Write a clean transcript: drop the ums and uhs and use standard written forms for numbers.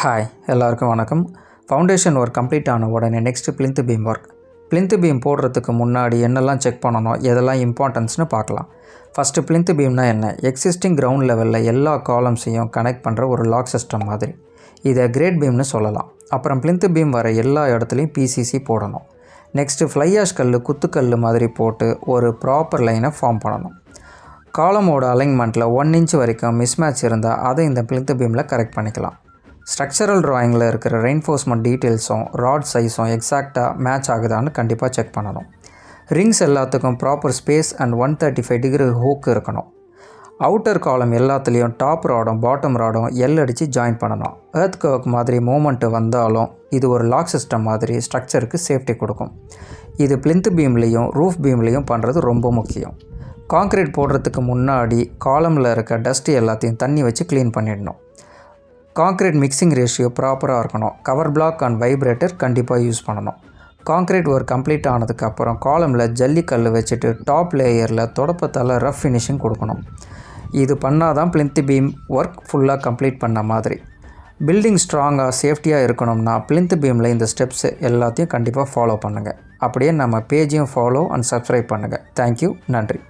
Hi எல்லாருக்கும் வணக்கம். Foundation work complete ஆன உடனே next plinth beam work. Plinth beam போடுறதுக்கு முன்னாடி என்னெல்லாம் செக் பண்ணணும், எதெல்லாம் இம்பார்ட்டன்ஸ்னு பார்க்கலாம். ஃபஸ்ட்டு பிளிந்த் பீம்னா என்ன? எக்ஸிஸ்டிங் கிரவுண்ட் லெவலில் எல்லா காலம்ஸையும் கனெக்ட் பண்ணுற ஒரு லாக் சிஸ்டம் மாதிரி. இதை கிரேட் பீம்னு சொல்லலாம். அப்புறம் பிளிந்த் பீம் வர எல்லா இடத்துலையும் பிசிசி போடணும். நெக்ஸ்ட்டு ஃப்ளை ஆஷ் கல், குத்துக்கல் மாதிரி போட்டு ஒரு ப்ராப்பர் லைனை ஃபார்ம் பண்ணணும். காலமோட அலைன்மெண்ட்டில் 1 இன்ச் வரைக்கும் மிஸ்மேட்ச் இருந்தால் அதை இந்த பிளிந்த் பீமில் கரெக்ட் பண்ணிக்கலாம். ஸ்ட்ரக்சரல் ட்ராயிங்கில் இருக்கிற ரெயின்ஃபோர்ஸ்மெண்ட் டீட்டெயில்ஸும் ராட் சைஸும் எக்ஸாக்டாக மேட்ச் ஆகுதான்னு கண்டிப்பாக செக் பண்ணணும். ரிங்ஸ் எல்லாத்துக்கும் proper space and 135 degree hook இருக்கணும். அவுட்டர் காலம் எல்லாத்துலேயும் டாப் ராடும் பாட்டம் ராடும் எல் அடித்து ஜாயின் பண்ணணும். எர்த் கர்க் மாதிரி மூமெண்ட்டு வந்தாலும் இது ஒரு லாக் சிஸ்டம் மாதிரி ஸ்ட்ரக்சருக்கு சேஃப்டி கொடுக்கும். இது பிளிந்த் பீம்லேயும் ரூஃப் பீம்லேயும் பண்ணுறது ரொம்ப முக்கியம். காங்க்ரீட் போடுறதுக்கு முன்னாடி காலமில் இருக்க டஸ்ட்டு எல்லாத்தையும் தண்ணி வச்சு க்ளீன் பண்ணிடணும். காங்க்ரீட் மிக்சிங் ரேஷியோ ப்ராப்பராக இருக்கணும். கவர் பிளாக் அண்ட் வைப்ரேட்டர் கண்டிப்பாக யூஸ் பண்ணணும். காங்க்ரீட் ஒர்க் கம்ப்ளீட் ஆனதுக்கப்புறம் காலமில் ஜல்லிக்கல் வச்சுட்டு டாப் லேயரில் தொடப்பத்தால் ரஃப் ஃபினிஷிங் கொடுக்கணும். இது பண்ணால் தான் பிளிந்த் பீம் ஒர்க் ஃபுல்லாக கம்ப்ளீட் பண்ண மாதிரி. பில்டிங் ஸ்ட்ராங்காக சேஃப்டியாக இருக்கணும்னா பிளிந்த் பீமில் இந்த ஸ்டெப்ஸ் எல்லாத்தையும் கண்டிப்பாக ஃபாலோ பண்ணுங்கள். அப்படியே நம்ம பேஜையும் ஃபாலோ அண்ட் சப்ஸ்கிரைப் பண்ணுங்கள். தேங்க்யூ, நன்றி.